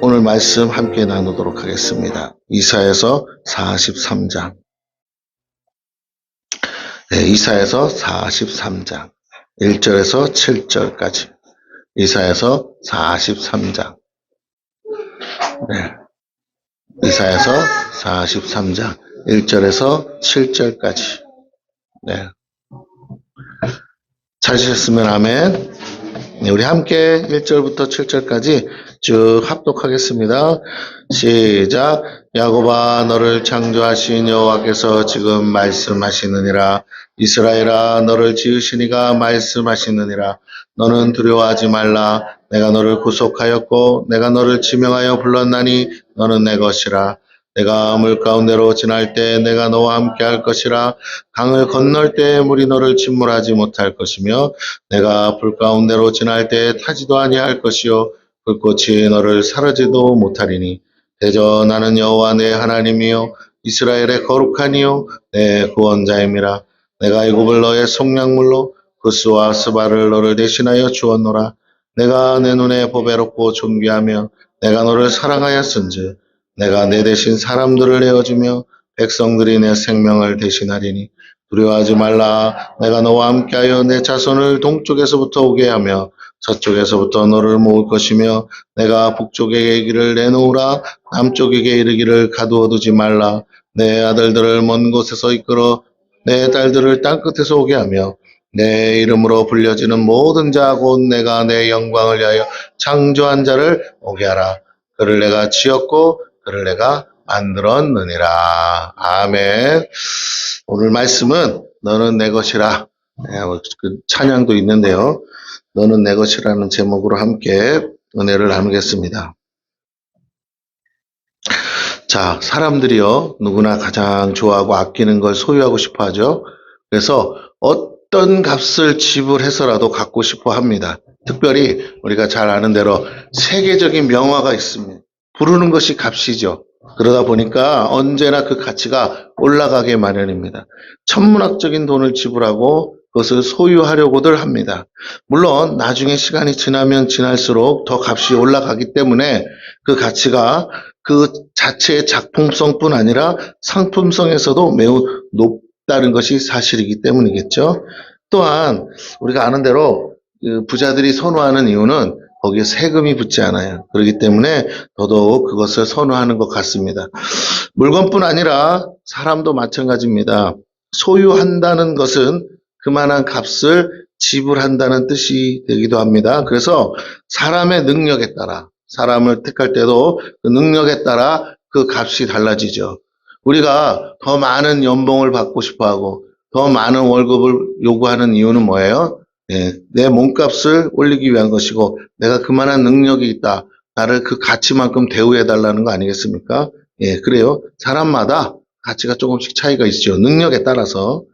오늘 말씀 함께 나누도록 하겠습니다. 이사야서 43장. 이사야서 43장 1절에서 7절까지. 이사야서 43장. 이사야서 43장 1절에서 7절까지. 찾으셨으면 아멘. 우리 함께 1절부터 7절까지 쭉 합독하겠습니다. 시작. 야곱아, 너를 창조하신 여호와께서 지금 말씀하시느니라. 이스라엘아, 너를 지으신 이가 말씀하시느니라. 너는 두려워하지 말라. 내가 너를 구속하였고 내가 너를 지명하여 불렀나니 너는 내 것이라. 내가 물 가운데로 지날 때 내가 너와 함께 할 것이라. 강을 건널 때 물이 너를 침몰하지 못할 것이며 내가 불 가운데로 지날 때 타지도 아니할 것이요 불꽃이 너를 사르지도 못하리니 대저 나는 여호와 내 하나님이요 이스라엘의 거룩한 이요 내 구원자임이라. 내가 애굽을 너의 속량물로 구스와 스바를 너를 대신하여 주었노라. 내가 내 눈에 보배롭고 존귀하며 내가 너를 사랑하였은즉 내가 내 대신 사람들을 내어주며 백성들이 내 생명을 대신하리니 두려워하지 말라. 내가 너와 함께하여 내 자손을 동쪽에서부터 오게 하며 서쪽에서부터 너를 모을 것이며 내가 북쪽에게 이르기를 내놓으라. 남쪽에게 이르기를 가두어 두지 말라. 내 아들들을 먼 곳에서 이끌어 내 딸들을 땅끝에서 오게 하며 내 이름으로 불려지는 모든 자 곧 내가 내 영광을 위하여 창조한 자를 오게 하라. 그를 내가 지었고 그를 내가 만들었느니라. 아멘. 오늘 말씀은 너는 내 것이라. 그 찬양도 있는데요. 너는 내 것이라는 제목으로 함께 은혜를 나누겠습니다. 자, 사람들이요, 누구나 가장 좋아하고 아끼는 걸 소유하고 싶어 하죠. 그래서 어떤 값을 지불해서라도 갖고 싶어 합니다. 특별히 우리가 잘 아는 대로 세계적인 명화가 있습니다. 부르는 것이 값이죠. 그러다 보니까 언제나 그 가치가 올라가게 마련입니다. 천문학적인 돈을 지불하고 그것을 소유하려고들 합니다. 물론 나중에 시간이 지나면 지날수록 더 값이 올라가기 때문에 그 가치가 그 자체의 작품성뿐 아니라 상품성에서도 매우 높다는 것이 사실이기 때문이겠죠. 또한 우리가 아는 대로 부자들이 선호하는 이유는 거기에 세금이 붙지 않아요. 그렇기 때문에 더더욱 그것을 선호하는 것 같습니다. 물건뿐 아니라 사람도 마찬가지입니다. 소유한다는 것은 그만한 값을 지불한다는 뜻이 되기도 합니다. 그래서 사람의 능력에 따라, 사람을 택할 때도 그 능력에 따라 그 값이 달라지죠. 우리가 더 많은 연봉을 받고 싶어하고 더 많은 월급을 요구하는 이유는 뭐예요? 내 몸값을 올리기 위한 것이고 내가 그만한 능력이 있다. 나를 그 가치만큼 대우해달라는 거 아니겠습니까? 그래요. 사람마다 가치가 조금씩 차이가 있죠. 능력에 따라서.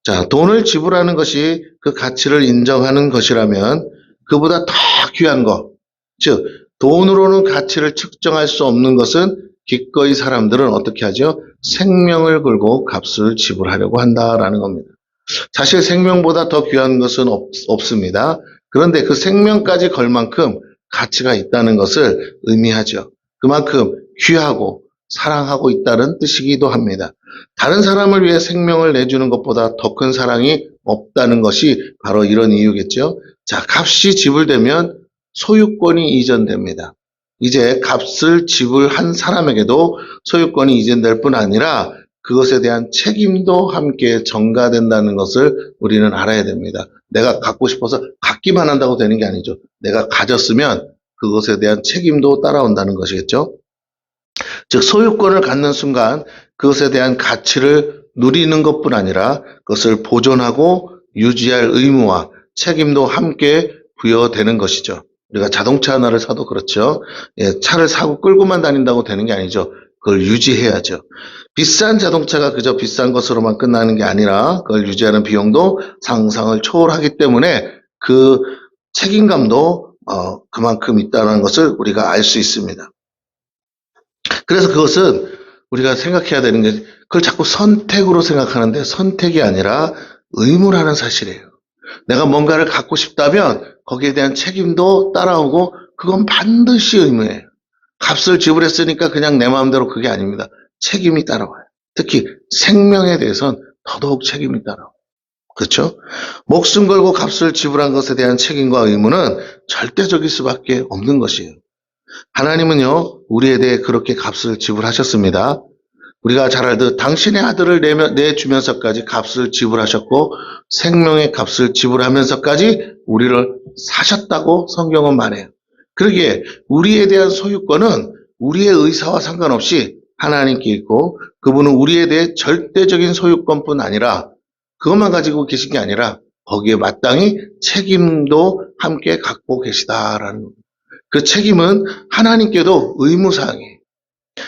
자, 돈을 지불하는 것이 그 가치를 인정하는 것이라면 그보다 더 귀한 것, 즉 돈으로는 가치를 측정할 수 없는 것은 기꺼이 사람들은 어떻게 하죠? 생명을 걸고 값을 지불하려고 한다라는 겁니다. 사실 생명보다 더 귀한 것은 없습니다. 그런데 그 생명까지 걸 만큼 가치가 있다는 것을 의미하죠. 그만큼 귀하고 사랑하고 있다는 뜻이기도 합니다. 다른 사람을 위해 생명을 내주는 것보다 더 큰 사랑이 없다는 것이 바로 이런 이유겠죠. 자, 값이 지불되면 소유권이 이전됩니다. 이제 값을 지불한 사람에게도 소유권이 이전될 뿐 아니라 그것에 대한 책임도 함께 전가된다는 것을 우리는 알아야 됩니다. 내가 갖고 싶어서 갖기만 한다고 되는 게 아니죠. 내가 가졌으면 그것에 대한 책임도 따라온다는 것이겠죠. 즉 소유권을 갖는 순간 그것에 대한 가치를 누리는 것뿐 아니라 그것을 보존하고 유지할 의무와 책임도 함께 부여되는 것이죠. 우리가 자동차 하나를 사도 그렇죠. 차를 사고 끌고만 다닌다고 되는 게 아니죠. 그걸 유지해야죠. 비싼 자동차가 그저 비싼 것으로만 끝나는 게 아니라 그걸 유지하는 비용도 상상을 초월하기 때문에 그 책임감도 그만큼 있다는 것을 우리가 알 수 있습니다. 그래서 그것은 우리가 생각해야 되는 게 그걸 자꾸 선택으로 생각하는데 선택이 아니라 의무라는 사실이에요. 내가 뭔가를 갖고 싶다면 거기에 대한 책임도 따라오고 그건 반드시 의무예요. 값을 지불했으니까 그냥 내 마음대로 그게 아닙니다. 책임이 따라와요. 특히 생명에 대해서는 더더욱 책임이 따라와요. 그렇죠? 목숨 걸고 값을 지불한 것에 대한 책임과 의무는 절대적일 수밖에 없는 것이에요. 하나님은요, 우리에 대해 그렇게 값을 지불하셨습니다. 우리가 잘 알듯 당신의 아들을 내주면서까지 값을 지불하셨고 생명의 값을 지불하면서까지 우리를 사셨다고 성경은 말해요. 그러기에 우리에 대한 소유권은 우리의 의사와 상관없이 하나님께 있고 그분은 우리에 대해 절대적인 소유권뿐 아니라 그것만 가지고 계신 게 아니라 거기에 마땅히 책임도 함께 갖고 계시다라는 겁니다. 그 책임은 하나님께도 의무사항이에요.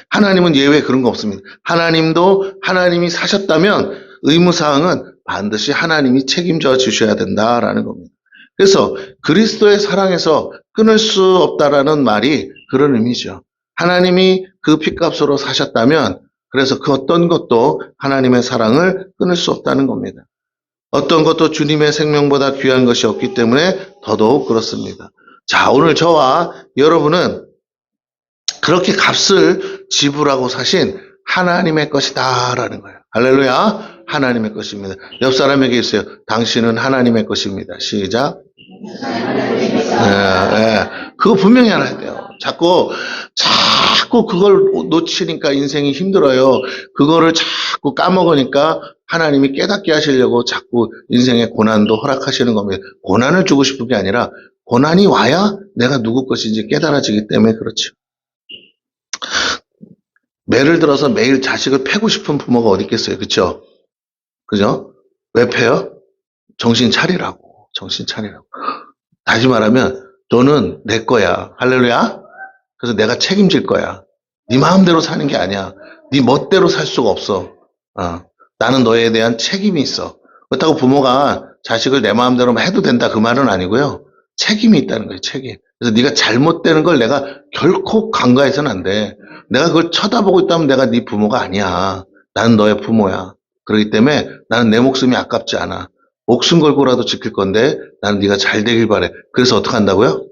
하나님은 예외 그런 거 없습니다. 하나님도 하나님이 사셨다면 의무사항은 반드시 하나님이 책임져 주셔야 된다라는 겁니다. 그래서 그리스도의 사랑에서 끊을 수 없다라는 말이 그런 의미죠. 하나님이 그 핏값으로 사셨다면 그래서 그 어떤 것도 하나님의 사랑을 끊을 수 없다는 겁니다. 어떤 것도 주님의 생명보다 귀한 것이 없기 때문에 더더욱 그렇습니다. 자, 오늘 저와 여러분은 그렇게 값을 지불하고 사신 하나님의 것이다라는 거예요. 할렐루야. 하나님의 것입니다. 옆 사람에게 있어요. 당신은 하나님의 것입니다. 시작. 그거 분명히 알아야 돼요. 자꾸 그걸 놓치니까 인생이 힘들어요. 그거를 자꾸 까먹으니까 하나님이 깨닫게 하시려고 자꾸 인생의 고난도 허락하시는 겁니다. 고난을 주고 싶은 게 아니라 고난이 와야 내가 누구 것인지 깨달아지기 때문에 그렇죠. 매를 들어서 매일 자식을 패고 싶은 부모가 어디 있겠어요. 그렇죠? 그죠? 왜 패요? 정신 차리라고. 정신 차리라고. 다시 말하면 너는 내 거야. 할렐루야. 그래서 내가 책임질 거야. 네 마음대로 사는 게 아니야. 네 멋대로 살 수가 없어. 나는 너에 대한 책임이 있어. 그렇다고 부모가 자식을 내 마음대로 해도 된다 그 말은 아니고요. 책임이 있다는 거예요. 책임. 그래서 네가 잘못되는 걸 내가 결코 간과해서는 안 돼. 내가 그걸 쳐다보고 있다면 내가 네 부모가 아니야. 나는 너의 부모야. 그렇기 때문에 나는 내 목숨이 아깝지 않아. 목숨 걸고라도 지킬 건데 나는 네가 잘 되길 바래. 그래서 어떻게 한다고요?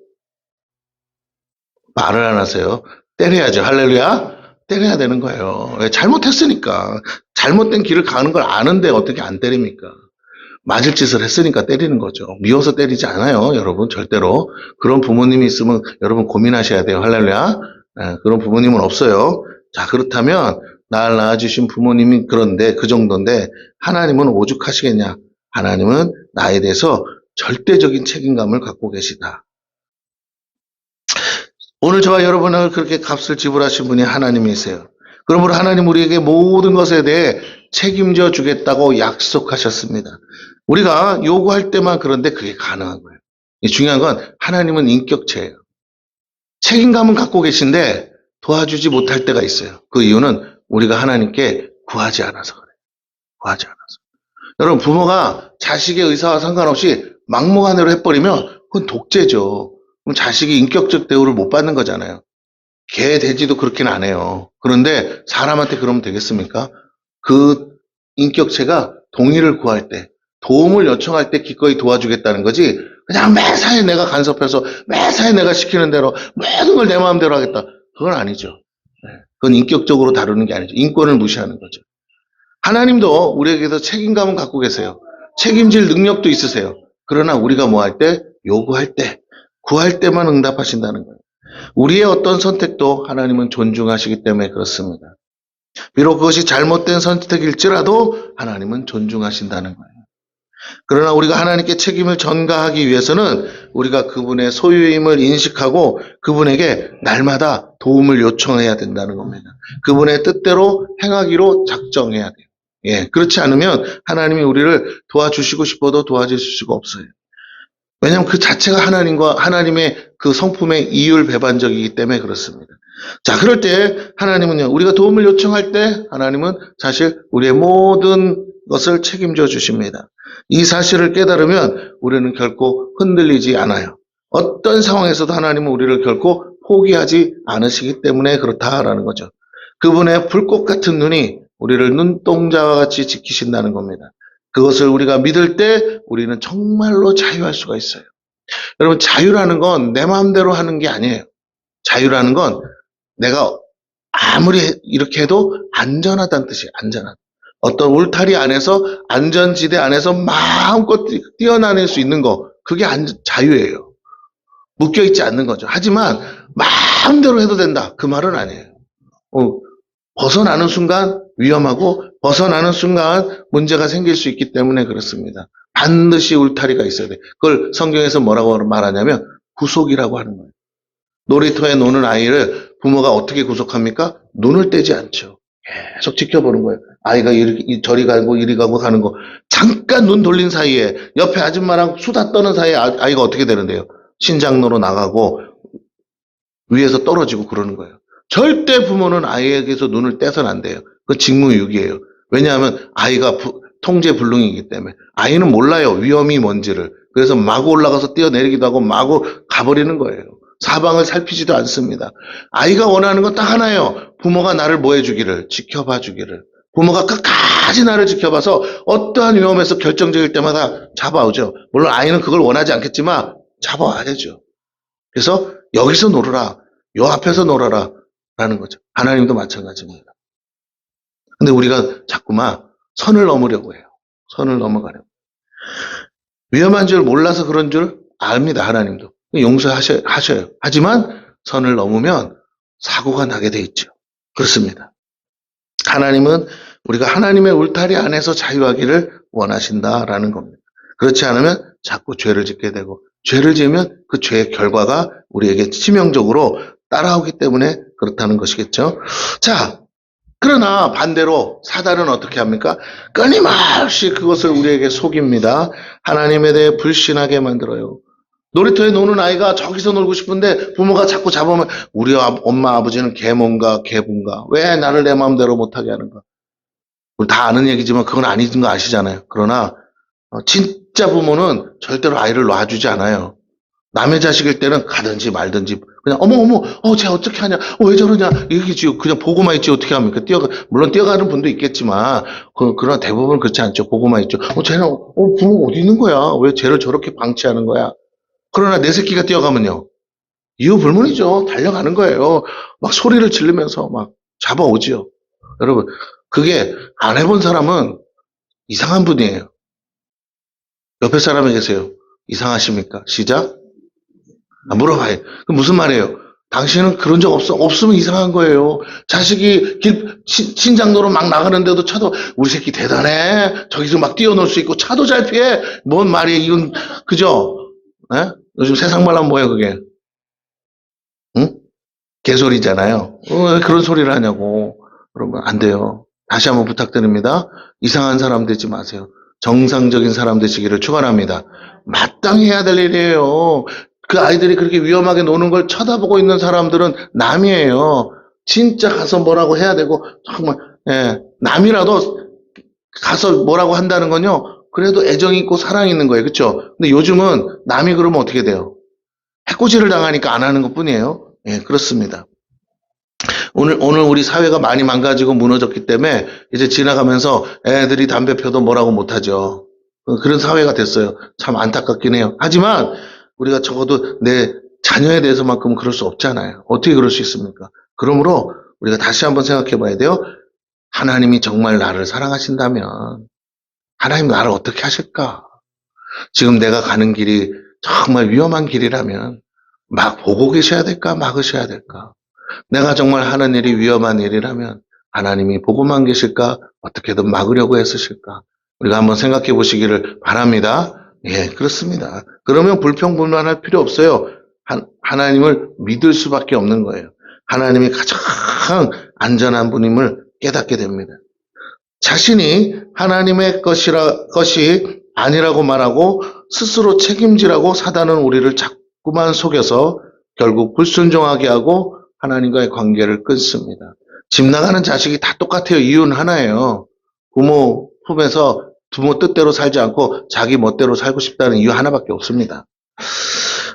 말을 안 하세요. 때려야죠. 할렐루야. 때려야 되는 거예요. 왜? 잘못했으니까. 잘못된 길을 가는 걸 아는데 어떻게 안 때립니까? 맞을 짓을 했으니까 때리는 거죠. 미워서 때리지 않아요, 여러분. 절대로. 그런 부모님이 있으면 여러분 고민하셔야 돼요. 할렐루야. 그런 부모님은 없어요. 자, 그렇다면 날 낳아주신 부모님이 그런데 그 정도인데 하나님은 오죽하시겠냐? 하나님은 나에 대해서 절대적인 책임감을 갖고 계시다. 오늘 저와 여러분을 그렇게 값을 지불하신 분이 하나님이세요. 그러므로 하나님 우리에게 모든 것에 대해 책임져 주겠다고 약속하셨습니다. 우리가 요구할 때만 그런데 그게 가능한 거예요. 중요한 건 하나님은 인격체예요. 책임감은 갖고 계신데 도와주지 못할 때가 있어요. 그 이유는 우리가 하나님께 구하지 않아서 그래요. 구하지 않아서. 여러분 부모가 자식의 의사와 상관없이 막무가내로 해버리면 그건 독재죠. 그럼 자식이 인격적 대우를 못 받는 거잖아요. 개, 돼지도 그렇게는 안 해요. 그런데 사람한테 그러면 되겠습니까? 그 인격체가 동의를 구할 때, 도움을 요청할 때 기꺼이 도와주겠다는 거지 그냥 매사에 내가 간섭해서 매사에 내가 시키는 대로 모든 걸 내 마음대로 하겠다. 그건 아니죠. 그건 인격적으로 다루는 게 아니죠. 인권을 무시하는 거죠. 하나님도 우리에게서 책임감은 갖고 계세요. 책임질 능력도 있으세요. 그러나 우리가 뭐 할 때? 요구할 때, 구할 때만 응답하신다는 거예요. 우리의 어떤 선택도 하나님은 존중하시기 때문에 그렇습니다. 비록 그것이 잘못된 선택일지라도 하나님은 존중하신다는 거예요. 그러나 우리가 하나님께 책임을 전가하기 위해서는 우리가 그분의 소유임을 인식하고 그분에게 날마다 도움을 요청해야 된다는 겁니다. 그분의 뜻대로 행하기로 작정해야 돼요. 그렇지 않으면 하나님이 우리를 도와주시고 싶어도 도와주실 수가 없어요. 왜냐하면 그 자체가 하나님과 하나님의 그 성품의 이율 배반적이기 때문에 그렇습니다. 자, 그럴 때 하나님은요, 우리가 도움을 요청할 때 하나님은 사실 우리의 모든 것을 책임져 주십니다. 이 사실을 깨달으면 우리는 결코 흔들리지 않아요. 어떤 상황에서도 하나님은 우리를 결코 포기하지 않으시기 때문에 그렇다라는 거죠. 그분의 불꽃 같은 눈이 우리를 눈동자와 같이 지키신다는 겁니다. 그것을 우리가 믿을 때 우리는 정말로 자유할 수가 있어요. 여러분, 자유라는 건 내 마음대로 하는 게 아니에요. 자유라는 건 내가 아무리 이렇게 해도 안전하다는 뜻이에요. 안전한. 어떤 울타리 안에서, 안전지대 안에서 마음껏 뛰어다닐 수 있는 거, 그게 자유예요. 묶여있지 않는 거죠. 하지만 마음대로 해도 된다, 그 말은 아니에요. 벗어나는 순간 위험하고, 벗어나는 순간 문제가 생길 수 있기 때문에 그렇습니다. 반드시 울타리가 있어야 돼. 그걸 성경에서 뭐라고 말하냐면 구속이라고 하는 거예요. 놀이터에 노는 아이를 부모가 어떻게 구속합니까? 눈을 떼지 않죠. 계속 지켜보는 거예요. 아이가 저리 가고 이리 가고 하는 거. 잠깐 눈 돌린 사이에 옆에 아줌마랑 수다 떠는 사이에 아이가 어떻게 되는데요? 신장로로 나가고 위에서 떨어지고 그러는 거예요. 절대 부모는 아이에게서 눈을 떼서는 안 돼요. 그 직무유기예요. 왜냐하면 아이가 통제 불능이기 때문에. 아이는 몰라요, 위험이 뭔지를. 그래서 마구 올라가서 뛰어내리기도 하고 마구 가버리는 거예요. 사방을 살피지도 않습니다. 아이가 원하는 건 딱 하나예요. 부모가 나를 뭐 해주기를, 지켜봐 주기를. 부모가 끝까지 나를 지켜봐서 어떠한 위험에서 결정적일 때마다 잡아오죠. 물론 아이는 그걸 원하지 않겠지만 잡아와야죠. 그래서 여기서 놀아라, 요 앞에서 놀아라 라는 거죠. 하나님도 마찬가지입니다. 근데 우리가 자꾸만 선을 넘으려고 해요. 선을 넘어가려고. 위험한 줄 몰라서 그런 줄 압니다. 하나님도. 용서하셔요. 하지만 선을 넘으면 사고가 나게 돼 있죠. 그렇습니다. 하나님은 우리가 하나님의 울타리 안에서 자유하기를 원하신다라는 겁니다. 그렇지 않으면 자꾸 죄를 짓게 되고, 죄를 지으면 그 죄의 결과가 우리에게 치명적으로 따라오기 때문에 그렇다는 것이겠죠. 자, 그러나 반대로 사단은 어떻게 합니까? 끊임없이 그것을 우리에게 속입니다. 하나님에 대해 불신하게 만들어요. 놀이터에 노는 아이가 저기서 놀고 싶은데 부모가 자꾸 잡으면 우리 엄마 아버지는 개몽가 개분가, 왜 나를 내 마음대로 못하게 하는가. 우리 다 아는 얘기지만 그건 아닌 거 아시잖아요. 그러나 진짜 부모는 절대로 아이를 놔주지 않아요. 남의 자식일 때는 가든지 말든지 그냥 어머 쟤 어떻게 하냐, 왜 저러냐, 이렇게 지금 그냥 보고만 있지 어떻게 합니까? 물론 뛰어가는 분도 있겠지만 그러나 대부분 그렇지 않죠. 보고만 있죠. 쟤는 부모 어디 있는 거야? 왜 쟤를 저렇게 방치하는 거야? 그러나 내 새끼가 뛰어가면요, 이유 불문이죠. 달려가는 거예요. 막 소리를 지르면서 막 잡아오지요. 여러분, 그게 안 해본 사람은 이상한 분이에요. 옆에 사람이 계세요. 이상하십니까? 시작. 물어봐요. 그 무슨 말이에요? 당신은 그런 적 없어? 없으면 이상한 거예요. 자식이 신장로로 막 나가는데도 차도, 우리 새끼 대단해. 저기서 막 뛰어놀 수 있고 차도 잘 피해. 뭔 말이에요? 이건, 그죠? 에? 요즘 세상 말로 뭐예요, 그게? 응? 개소리잖아요. 왜 그런 소리를 하냐고. 그러면 안 돼요. 다시 한번 부탁드립니다. 이상한 사람 되지 마세요. 정상적인 사람 되시기를 축원합니다. 마땅히 해야 될 일이에요. 그 아이들이 그렇게 위험하게 노는 걸 쳐다보고 있는 사람들은 남이에요. 진짜 가서 뭐라고 해야 되고, 정말, 남이라도 가서 뭐라고 한다는 건요, 그래도 애정 있고 사랑 있는 거예요. 그렇죠? 근데 요즘은 남이 그러면 어떻게 돼요? 해코지를 당하니까 안 하는 것 뿐이에요. 그렇습니다. 오늘 우리 사회가 많이 망가지고 무너졌기 때문에 이제 지나가면서 애들이 담배 펴도 뭐라고 못하죠. 그런 사회가 됐어요. 참 안타깝긴 해요. 하지만 우리가 적어도 내 자녀에 대해서만큼은 그럴 수 없잖아요. 어떻게 그럴 수 있습니까? 그러므로 우리가 다시 한번 생각해 봐야 돼요. 하나님이 정말 나를 사랑하신다면 하나님 나를 어떻게 하실까? 지금 내가 가는 길이 정말 위험한 길이라면 막 보고 계셔야 될까? 막으셔야 될까? 내가 정말 하는 일이 위험한 일이라면 하나님이 보고만 계실까? 어떻게든 막으려고 애쓰실까? 우리가 한번 생각해 보시기를 바랍니다. 그렇습니다. 그러면 불평불만할 필요 없어요. 하나님을 믿을 수밖에 없는 거예요. 하나님이 가장 안전한 분임을 깨닫게 됩니다. 자신이 하나님의 것이 아니라고 말하고 스스로 책임지라고 사단은 우리를 자꾸만 속여서 결국 불순종하게 하고 하나님과의 관계를 끊습니다. 집 나가는 자식이 다 똑같아요. 이유는 하나예요. 부모 품에서 부모 뜻대로 살지 않고 자기 멋대로 살고 싶다는 이유 하나밖에 없습니다.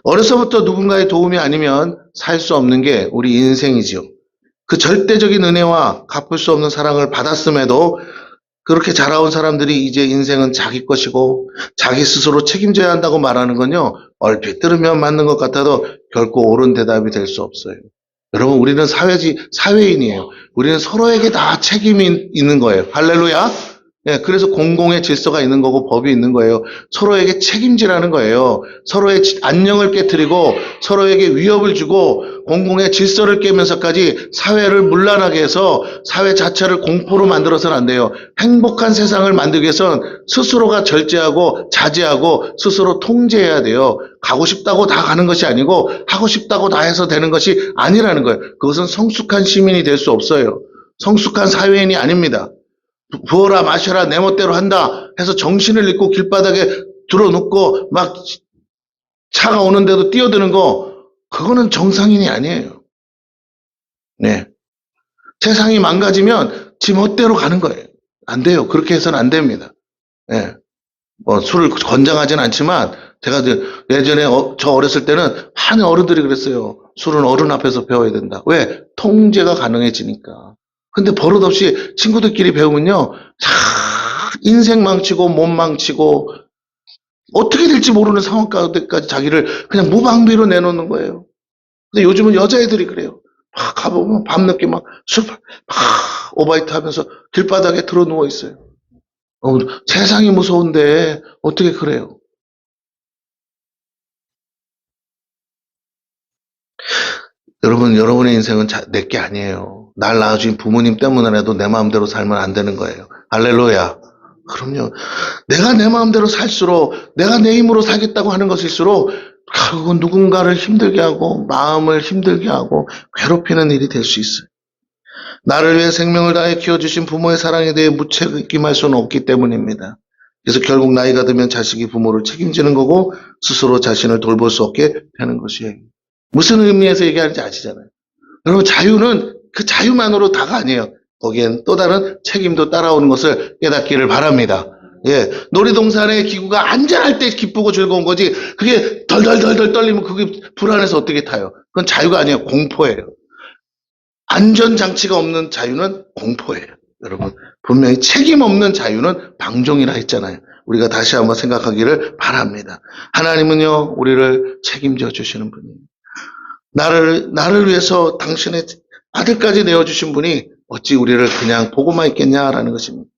어려서부터 누군가의 도움이 아니면 살 수 없는 게 우리 인생이지요. 그 절대적인 은혜와 갚을 수 없는 사랑을 받았음에도 그렇게 자라온 사람들이 이제 인생은 자기 것이고 자기 스스로 책임져야 한다고 말하는 건요, 얼핏 들으면 맞는 것 같아도 결코 옳은 대답이 될 수 없어요. 여러분, 우리는 사회인이에요. 우리는 서로에게 다 책임이 있는 거예요. 할렐루야. 예, 그래서 공공의 질서가 있는 거고 법이 있는 거예요. 서로에게 책임지라는 거예요. 서로의 안녕을 깨뜨리고 서로에게 위협을 주고 공공의 질서를 깨면서까지 사회를 문란하게 해서 사회 자체를 공포로 만들어서는 안 돼요. 행복한 세상을 만들기 위해서는 스스로가 절제하고 자제하고 스스로 통제해야 돼요. 가고 싶다고 다 가는 것이 아니고 하고 싶다고 다 해서 되는 것이 아니라는 거예요. 그것은 성숙한 시민이 될 수 없어요. 성숙한 사회인이 아닙니다. 부어라 마셔라 내 멋대로 한다 해서 정신을 잃고 길바닥에 들어눕고 막 차가 오는데도 뛰어드는 거, 그거는 정상인이 아니에요. 네. 세상이 망가지면 지 멋대로 가는 거예요. 안 돼요. 그렇게 해서는 안 됩니다. 네. 뭐 술을 권장하진 않지만 제가 예전에 저 어렸을 때는 많은 어른들이 그랬어요. 술은 어른 앞에서 배워야 된다. 왜? 통제가 가능해지니까. 근데 버릇없이 친구들끼리 배우면요, 인생 망치고 몸 망치고 어떻게 될지 모르는 상황 가운데까지 자기를 그냥 무방비로 내놓는 거예요. 근데 요즘은 여자애들이 그래요. 막 가보면 밤늦게 막 오바이트 하면서 길바닥에 들어 누워 있어요. 세상이 무서운데 어떻게 그래요? 여러분, 여러분의 인생은 내 게 아니에요. 날 낳아주신 부모님 때문에라도 내 마음대로 살면 안 되는 거예요. 할렐루야. 그럼요. 내가 내 마음대로 살수록, 내가 내 힘으로 살겠다고 하는 것일수록 결국은 누군가를 힘들게 하고 마음을 힘들게 하고 괴롭히는 일이 될 수 있어요. 나를 위해 생명을 다해 키워주신 부모의 사랑에 대해 무책임할 수는 없기 때문입니다. 그래서 결국 나이가 들면 자식이 부모를 책임지는 거고 스스로 자신을 돌볼 수 없게 되는 것이에요. 무슨 의미에서 얘기하는지 아시잖아요. 여러분, 자유는 그 자유만으로 다가 아니에요. 거기엔 또 다른 책임도 따라오는 것을 깨닫기를 바랍니다. 예, 놀이동산의 기구가 안전할 때 기쁘고 즐거운 거지, 그게 덜덜덜덜 떨리면 그게 불안해서 어떻게 타요? 그건 자유가 아니에요. 공포예요. 안전장치가 없는 자유는 공포예요. 여러분, 분명히 책임 없는 자유는 방종이라 했잖아요. 우리가 다시 한번 생각하기를 바랍니다. 하나님은요, 우리를 책임져 주시는 분이에요. 나를 위해서 당신의 아들까지 내어주신 분이 어찌 우리를 그냥 보고만 있겠냐라는 것입니다.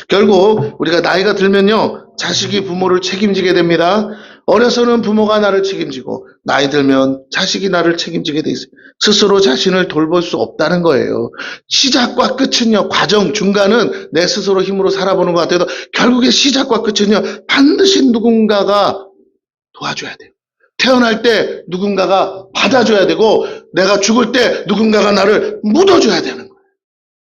결국 우리가 나이가 들면요, 자식이 부모를 책임지게 됩니다. 어려서는 부모가 나를 책임지고 나이 들면 자식이 나를 책임지게 돼 있어요. 스스로 자신을 돌볼 수 없다는 거예요. 시작과 끝은요, 과정 중간은 내 스스로 힘으로 살아보는 것 같아도 결국에 시작과 끝은요, 반드시 누군가가 도와줘야 돼요. 태어날 때 누군가가 받아줘야 되고 내가 죽을 때 누군가가 나를 묻어줘야 되는 거예요.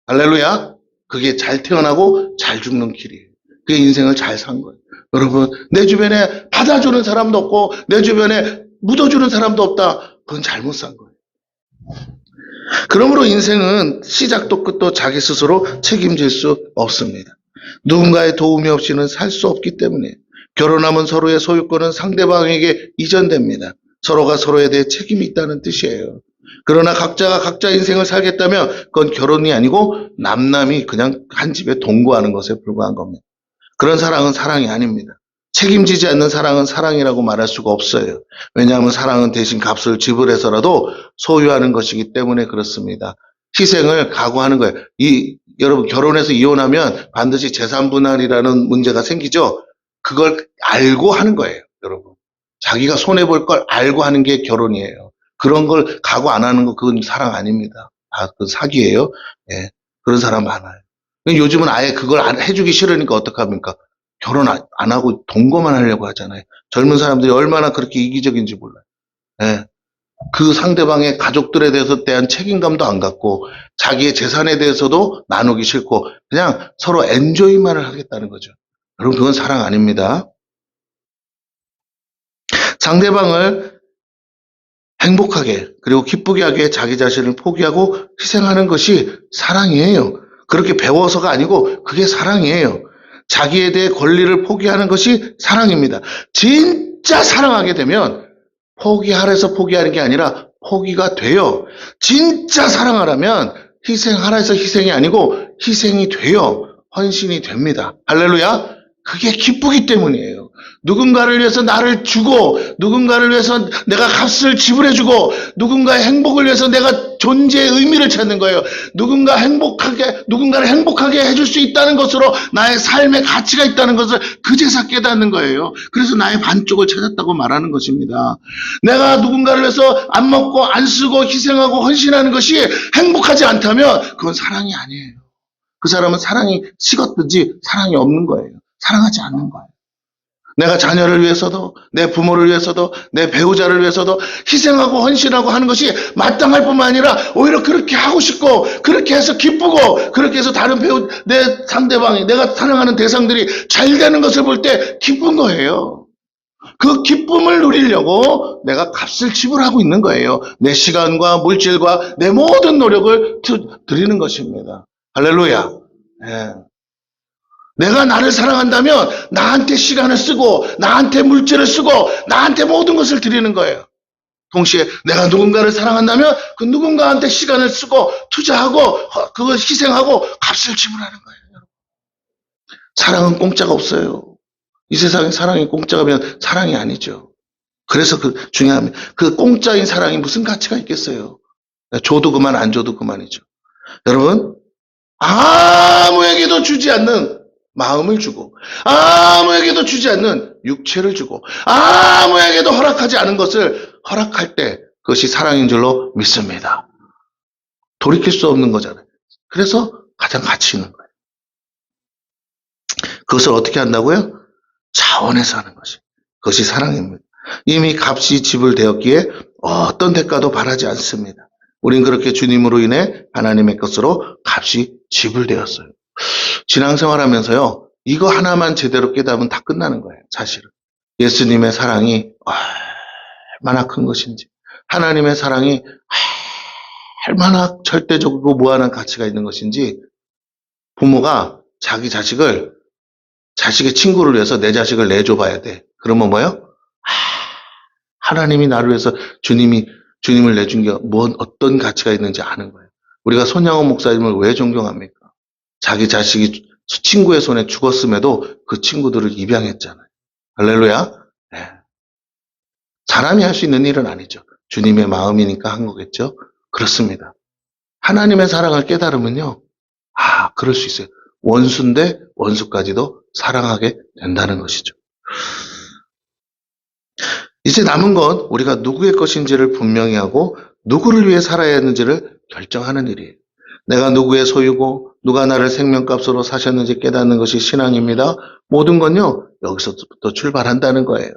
할렐루야. 그게 잘 태어나고 잘 죽는 길이에요. 그게 인생을 잘 산 거예요. 여러분, 내 주변에 받아주는 사람도 없고 내 주변에 묻어주는 사람도 없다. 그건 잘못 산 거예요. 그러므로 인생은 시작도 끝도 자기 스스로 책임질 수 없습니다. 누군가의 도움이 없이는 살 수 없기 때문에 결혼하면 서로의 소유권은 상대방에게 이전됩니다. 서로가 서로에 대해 책임이 있다는 뜻이에요. 그러나 각자가 각자 인생을 살겠다면 그건 결혼이 아니고 남남이 그냥 한 집에 동거하는 것에 불과한 겁니다. 그런 사랑은 사랑이 아닙니다. 책임지지 않는 사랑은 사랑이라고 말할 수가 없어요. 왜냐하면 사랑은 대신 값을 지불해서라도 소유하는 것이기 때문에 그렇습니다. 희생을 각오하는 거예요. 여러분, 결혼해서 이혼하면 반드시 재산 분할이라는 문제가 생기죠. 그걸 알고 하는 거예요, 여러분. 자기가 손해볼 걸 알고 하는 게 결혼이에요. 그런 걸 각오 안 하는 거, 그건 사랑 아닙니다. 그건 사기예요. 예, 그런 사람 많아요. 요즘은 아예 그걸 해주기 싫으니까 어떡합니까? 결혼 안 하고 동거만 하려고 하잖아요. 젊은 사람들이 얼마나 그렇게 이기적인지 몰라요. 예. 그 상대방의 가족들에 대한 책임감도 안 갖고 자기의 재산에 대해서도 나누기 싫고 그냥 서로 엔조이만을 하겠다는 거죠. 여러분, 그건 사랑 아닙니다. 상대방을 행복하게 그리고 기쁘게 하게 자기 자신을 포기하고 희생하는 것이 사랑이에요. 그렇게 배워서가 아니고 그게 사랑이에요. 자기에 대해 권리를 포기하는 것이 사랑입니다. 진짜 사랑하게 되면 포기하라서 포기하는 게 아니라 포기가 돼요. 진짜 사랑하라면 희생하라 해서 희생이 아니고 희생이 돼요. 헌신이 됩니다. 할렐루야. 그게 기쁘기 때문이에요. 누군가를 위해서 나를 주고, 누군가를 위해서 내가 값을 지불해주고, 누군가의 행복을 위해서 내가 존재의 의미를 찾는 거예요. 누군가를 행복하게 해줄 수 있다는 것으로 나의 삶의 가치가 있다는 것을 그제서 깨닫는 거예요. 그래서 나의 반쪽을 찾았다고 말하는 것입니다. 내가 누군가를 위해서 안 먹고 안 쓰고 희생하고 헌신하는 것이 행복하지 않다면 그건 사랑이 아니에요. 그 사람은 사랑이 식었든지 사랑이 없는 거예요. 사랑하지 않는 거예요. 내가 자녀를 위해서도, 내 부모를 위해서도, 내 배우자를 위해서도 희생하고 헌신하고 하는 것이 마땅할 뿐만 아니라 오히려 그렇게 하고 싶고, 그렇게 해서 기쁘고, 그렇게 해서 다른 내 상대방이, 내가 사랑하는 대상들이 잘 되는 것을 볼 때 기쁜 거예요. 그 기쁨을 누리려고 내가 값을 지불하고 있는 거예요. 내 시간과 물질과 내 모든 노력을 드리는 것입니다. 할렐루야. 네. 내가 나를 사랑한다면 나한테 시간을 쓰고 나한테 물질을 쓰고 나한테 모든 것을 드리는 거예요. 동시에 내가 누군가를 사랑한다면 그 누군가한테 시간을 쓰고 투자하고 그걸 희생하고 값을 지불하는 거예요. 사랑은 공짜가 없어요. 이 세상에 사랑이 공짜가면 사랑이 아니죠. 그래서 중요합니다. 그 공짜인 사랑이 무슨 가치가 있겠어요. 줘도 그만 안 줘도 그만이죠. 여러분, 아무에게도 주지 않는 마음을 주고, 아무에게도 주지 않는 육체를 주고, 아무에게도 허락하지 않은 것을 허락할 때 그것이 사랑인 줄로 믿습니다. 돌이킬 수 없는 거잖아요. 그래서 가장 가치 있는 거예요. 그것을 어떻게 한다고요? 자원해서 하는 것이. 그것이 사랑입니다. 이미 값이 지불되었기에 어떤 대가도 바라지 않습니다. 우린 그렇게 주님으로 인해 하나님의 것으로 값이 지불되었어요. 신앙생활하면서요, 이거 하나만 제대로 깨닫으면 다 끝나는 거예요, 사실은. 예수님의 사랑이 얼마나 큰 것인지, 하나님의 사랑이 얼마나 절대적이고 무한한 가치가 있는 것인지, 부모가 자기 자식의 친구를 위해서 내 자식을 내줘봐야 돼. 그러면 뭐요? 하나님이 나를 위해서 주님을 내준 게 어떤 가치가 있는지 아는 거예요. 우리가 손양원 목사님을 왜 존경합니까? 자기 자식이 친구의 손에 죽었음에도 그 친구들을 입양했잖아요. 할렐루야. 네. 사람이 할 수 있는 일은 아니죠. 주님의 마음이니까 한 거겠죠. 그렇습니다. 하나님의 사랑을 깨달으면요, 그럴 수 있어요. 원수인데 원수까지도 사랑하게 된다는 것이죠. 이제 남은 건 우리가 누구의 것인지를 분명히 하고 누구를 위해 살아야 하는지를 결정하는 일이에요. 내가 누구의 소유고 누가 나를 생명값으로 사셨는지 깨닫는 것이 신앙입니다. 모든 건요, 여기서부터 출발한다는 거예요.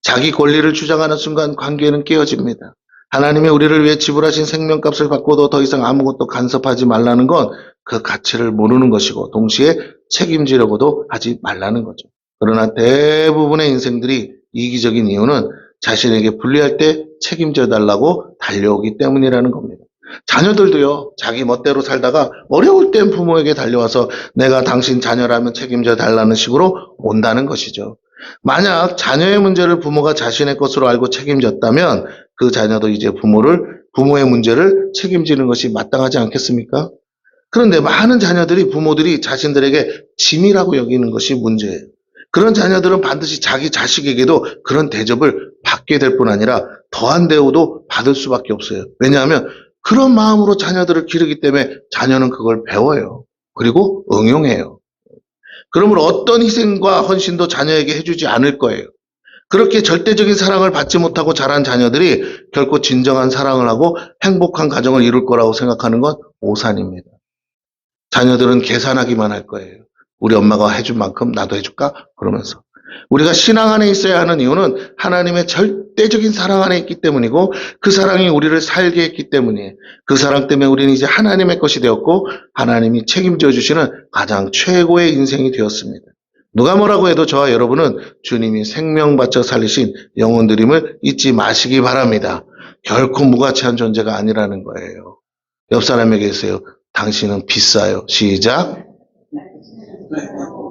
자기 권리를 주장하는 순간 관계는 깨어집니다. 하나님이 우리를 위해 지불하신 생명값을 받고도 더 이상 아무것도 간섭하지 말라는 건 그 가치를 모르는 것이고 동시에 책임지려고도 하지 말라는 거죠. 그러나 대부분의 인생들이 이기적인 이유는 자신에게 불리할 때 책임져 달라고 달려오기 때문이라는 겁니다. 자녀들도요, 자기 멋대로 살다가 어려울 땐 부모에게 달려와서 내가 당신 자녀라면 책임져 달라는 식으로 온다는 것이죠. 만약 자녀의 문제를 부모가 자신의 것으로 알고 책임졌다면 그 자녀도 이제 부모의 문제를 책임지는 것이 마땅하지 않겠습니까? 그런데 많은 부모들이 자신들에게 짐이라고 여기는 것이 문제예요. 그런 자녀들은 반드시 자기 자식에게도 그런 대접을 받게 될 뿐 아니라 더한 대우도 받을 수밖에 없어요. 왜냐하면 그런 마음으로 자녀들을 기르기 때문에 자녀는 그걸 배워요. 그리고 응용해요. 그러므로 어떤 희생과 헌신도 자녀에게 해주지 않을 거예요. 그렇게 절대적인 사랑을 받지 못하고 자란 자녀들이 결코 진정한 사랑을 하고 행복한 가정을 이룰 거라고 생각하는 건 오산입니다. 자녀들은 계산하기만 할 거예요. 우리 엄마가 해준 만큼 나도 해줄까? 그러면서. 우리가 신앙 안에 있어야 하는 이유는 하나님의 절대적인 사랑 안에 있기 때문이고 그 사랑이 우리를 살게 했기 때문이에요. 그 사랑 때문에 우리는 이제 하나님의 것이 되었고 하나님이 책임져 주시는 가장 최고의 인생이 되었습니다. 누가 뭐라고 해도 저와 여러분은 주님이 생명 바쳐 살리신 영혼들임을 잊지 마시기 바랍니다. 결코 무가치한 존재가 아니라는 거예요. 옆 사람에게 있어요. 당신은 비싸요. 시작.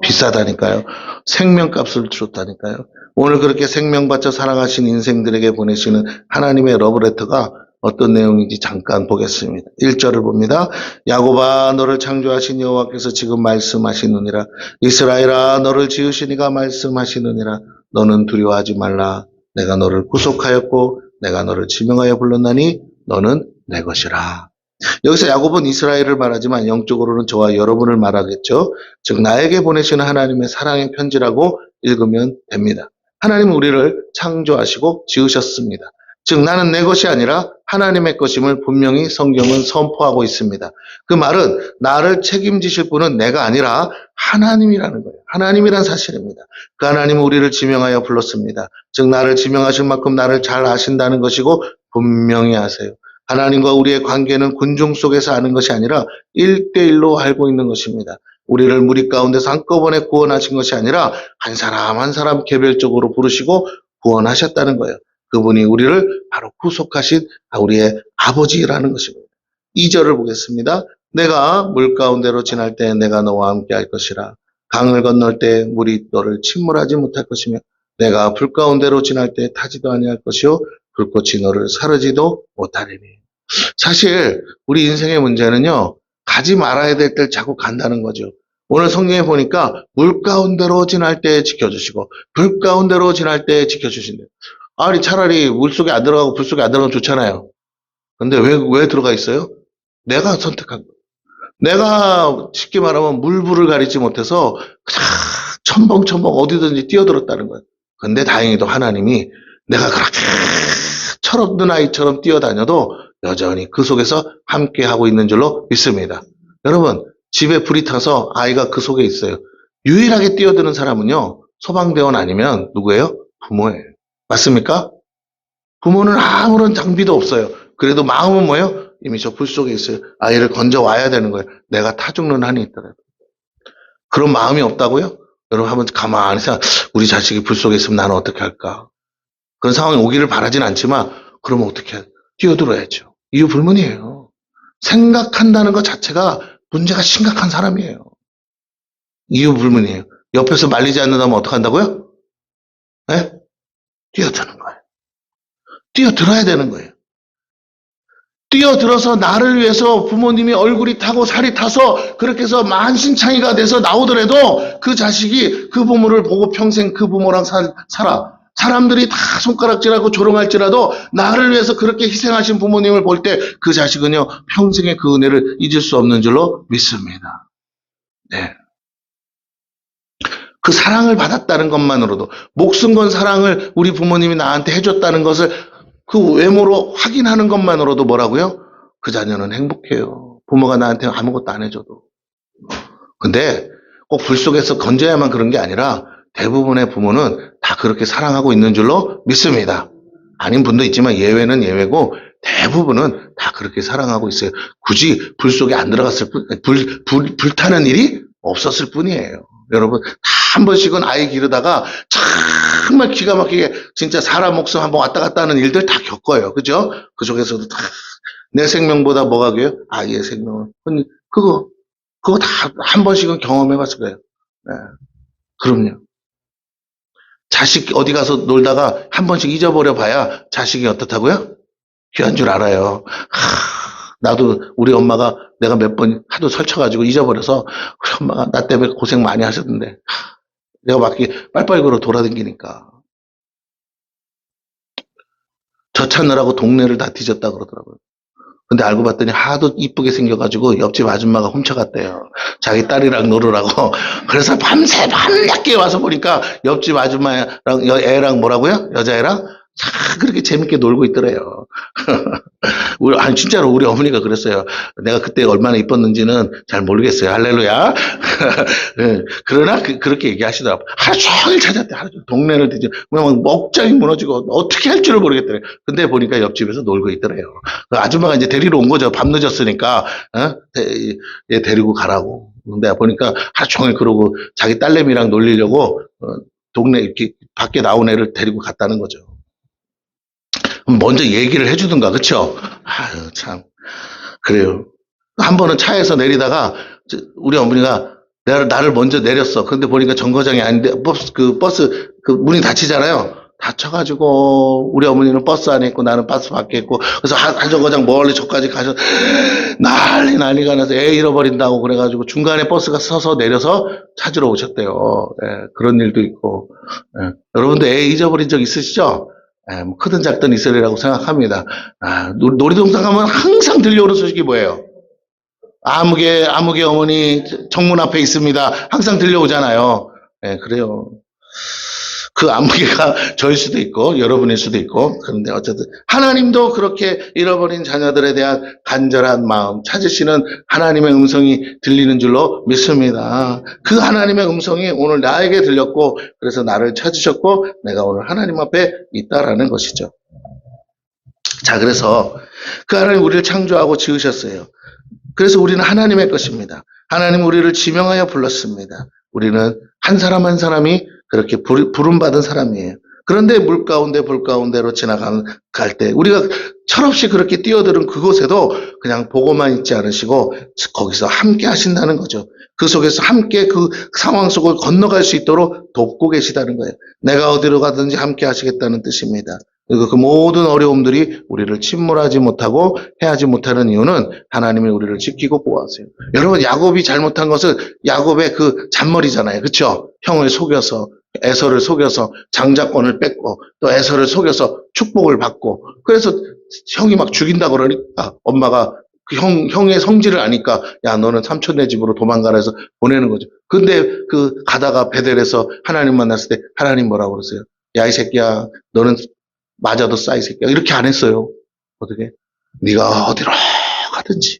비싸다니까요. 생명값을 줬다니까요. 오늘 그렇게 생명 바쳐 사랑하신 인생들에게 보내시는 하나님의 러브레터가 어떤 내용인지 잠깐 보겠습니다. 1절을 봅니다. 야곱아 너를 창조하신 여호와께서 지금 말씀하시느니라. 이스라엘아 너를 지으신 이가 말씀하시느니라. 너는 두려워하지 말라. 내가 너를 구속하였고 내가 너를 지명하여 불렀나니 너는 내 것이라. 여기서 야곱은 이스라엘을 말하지만 영적으로는 저와 여러분을 말하겠죠. 즉 나에게 보내시는 하나님의 사랑의 편지라고 읽으면 됩니다. 하나님은 우리를 창조하시고 지으셨습니다. 즉 나는 내 것이 아니라 하나님의 것임을 분명히 성경은 선포하고 있습니다. 그 말은 나를 책임지실 분은 내가 아니라 하나님이라는 거예요. 하나님이란 사실입니다. 그 하나님은 우리를 지명하여 불렀습니다. 즉 나를 지명하실 만큼 나를 잘 아신다는 것이고 분명히 아세요. 하나님과 우리의 관계는 군중 속에서 아는 것이 아니라 1대1로 알고 있는 것입니다. 우리를 무리 가운데서 한꺼번에 구원하신 것이 아니라 한 사람 한 사람 개별적으로 부르시고 구원하셨다는 거예요. 그분이 우리를 바로 구속하신 우리의 아버지라는 것입니다. 2절을 보겠습니다. 내가 물 가운데로 지날 때 내가 너와 함께 할 것이라. 강을 건널 때 물이 너를 침몰하지 못할 것이며 내가 불 가운데로 지날 때 타지도 아니할 것이요 불꽃이 너를 사르지도 못하리니. 사실 우리 인생의 문제는요. 가지 말아야 될 때를 자꾸 간다는 거죠. 오늘 성경에 보니까 물 가운데로 지날 때 지켜주시고 불 가운데로 지날 때 지켜주신대요. 아니 차라리 물속에 안 들어가고 불 속에 안 들어가면 좋잖아요. 근데 왜 들어가 있어요? 내가 선택한 거예요. 내가 쉽게 말하면 물불을 가리지 못해서 그냥 첨벙첨벙 어디든지 뛰어들었다는 거예요. 근데 다행히도 하나님이 내가 그렇게 철없는 아이처럼 뛰어다녀도 여전히 그 속에서 함께하고 있는 줄로 믿습니다. 여러분 집에 불이 타서 아이가 그 속에 있어요. 유일하게 뛰어드는 사람은요. 소방대원 아니면 누구예요? 부모예요. 맞습니까? 부모는 아무런 장비도 없어요. 그래도 마음은 뭐예요? 이미 저 불 속에 있어요. 아이를 건져 와야 되는 거예요. 내가 타 죽는 한이 있더라도. 그런 마음이 없다고요? 여러분 한번 가만히 생각, 우리 자식이 불 속에 있으면 나는 어떻게 할까? 그런 상황이 오기를 바라진 않지만 그러면 어떻게 해요? 뛰어들어야죠. 이유 불문이에요. 생각한다는 것 자체가 문제가 심각한 사람이에요. 이유 불문이에요. 옆에서 말리지 않는다면 어떡한다고요? 네? 뛰어드는 거예요. 뛰어들어야 되는 거예요. 뛰어들어서 나를 위해서 부모님이 얼굴이 타고 살이 타서 그렇게 해서 만신창이가 돼서 나오더라도 그 자식이 그 부모를 보고 평생 그 부모랑 살아. 사람들이 다 손가락질하고 조롱할지라도 나를 위해서 그렇게 희생하신 부모님을 볼 때 그 자식은요 평생의 그 은혜를 잊을 수 없는 줄로 믿습니다. 네. 그 사랑을 받았다는 것만으로도 목숨 건 사랑을 우리 부모님이 나한테 해줬다는 것을 그 외모로 확인하는 것만으로도 뭐라고요? 그 자녀는 행복해요. 부모가 나한테 아무것도 안 해줘도. 근데 꼭 불 속에서 건져야만 그런 게 아니라 대부분의 부모는 다 그렇게 사랑하고 있는 줄로 믿습니다. 아닌 분도 있지만 예외는 예외고 대부분은 다 그렇게 사랑하고 있어요. 굳이 불 속에 안 들어갔을 뿐, 불타는 일이 없었을 뿐이에요. 여러분 다 한 번씩은 아이 기르다가 정말 기가 막히게 진짜 사람 목숨 한번 왔다 갔다 하는 일들 다 겪어요. 그죠? 그 속에서도 다 내 생명보다 뭐가 귀해요? 아이의 생명은. 그거 다 한 번씩은 경험해 봤을 거예요. 네. 그럼요. 자식 어디 가서 놀다가 한 번씩 잊어버려 봐야 자식이 어떻다고요? 귀한 줄 알아요. 나도 우리 엄마가 내가 몇 번 하도 설쳐가지고 잊어버려서 우리 엄마가 나 때문에 고생 많이 하셨는데 내가 막 빨빨 걸어 돌아다니니까 저 찾느라고 동네를 다 뒤졌다 그러더라고요. 근데 알고 봤더니 하도 이쁘게 생겨가지고 옆집 아줌마가 훔쳐갔대요. 자기 딸이랑 놀으라고. 그래서 밤새 밤늦게 와서 보니까 옆집 아줌마랑 애랑 뭐라고요? 여자애랑 그렇게 재밌게 놀고 있더래요. 아니, 진짜로 우리 어머니가 그랬어요. 내가 그때 얼마나 이뻤는지는 잘 모르겠어요. 할렐루야. 네, 그러나 그렇게 얘기하시더라고요. 하루 종일 찾았대. 하루 종일 동네를 뒤져. 막 먹장이 무너지고 어떻게 할 줄을 모르겠더래요. 근데 보니까 옆집에서 놀고 있더래요. 그 아줌마가 이제 데리러 온 거죠. 밤 늦었으니까. 얘 데리고 가라고. 근데 보니까 하루 종일 그러고 자기 딸내미랑 놀리려고 동네 이렇게 밖에 나온 애를 데리고 갔다는 거죠. 먼저 얘기를 해주든가, 그쵸? 아유, 참. 그래요. 한 번은 차에서 내리다가, 우리 어머니가 나를 먼저 내렸어. 근데 보니까 정거장이 아닌데, 버스, 문이 닫히잖아요. 다쳐가지고 우리 어머니는 버스 안에 있고 나는 버스 밖에 있고 그래서 한정거장 멀리 저까지 가서 난리가 나서 애 잃어버린다고 그래가지고 중간에 버스가 서서 내려서 찾으러 오셨대요. 예, 그런 일도 있고. 예, 여러분도 애 잊어버린 적 있으시죠? 예, 뭐 크든 작든 있으리라고 생각합니다. 놀이동산 가면 항상 들려오는 소식이 뭐예요? 아무개 어머니 정문 앞에 있습니다. 항상 들려오잖아요. 예, 그래요. 그 안무개가 저일 수도 있고 여러분일 수도 있고 그런데 어쨌든 하나님도 그렇게 잃어버린 자녀들에 대한 간절한 마음 찾으시는 하나님의 음성이 들리는 줄로 믿습니다. 그 하나님의 음성이 오늘 나에게 들렸고 그래서 나를 찾으셨고 내가 오늘 하나님 앞에 있다라는 것이죠. 자, 그래서 그 하나님 우리를 창조하고 지으셨어요. 그래서 우리는 하나님의 것입니다. 하나님 우리를 지명하여 불렀습니다. 우리는 한 사람 한 사람이 그렇게 부름받은 사람이에요. 그런데 물 가운데 불 가운데로 갈 때 우리가 철없이 그렇게 뛰어드는 그곳에도 그냥 보고만 있지 않으시고 거기서 함께 하신다는 거죠. 그 속에서 함께 그 상황 속을 건너갈 수 있도록 돕고 계시다는 거예요. 내가 어디로 가든지 함께 하시겠다는 뜻입니다. 그리고 그 모든 어려움들이 우리를 침몰하지 못하고 해하지 못하는 이유는 하나님이 우리를 지키고 보호하세요. 여러분 야곱이 잘못한 것은 야곱의 그 잔머리잖아요. 그렇죠? 형을 속여서 에서를 속여서 장자권을 뺏고 또 에서를 속여서 축복을 받고 그래서 형이 막 죽인다고 그러니까 엄마가 그 형의 성질을 아니까 야 너는 삼촌네 집으로 도망가라 해서 보내는 거죠. 근데 그 가다가 베델에서 하나님 만났을 때 하나님 뭐라고 그러세요? 야 이 새끼야 너는 맞아도 싸 이 새끼야 이렇게 안 했어요. 어떻게? 네가 어디로 가든지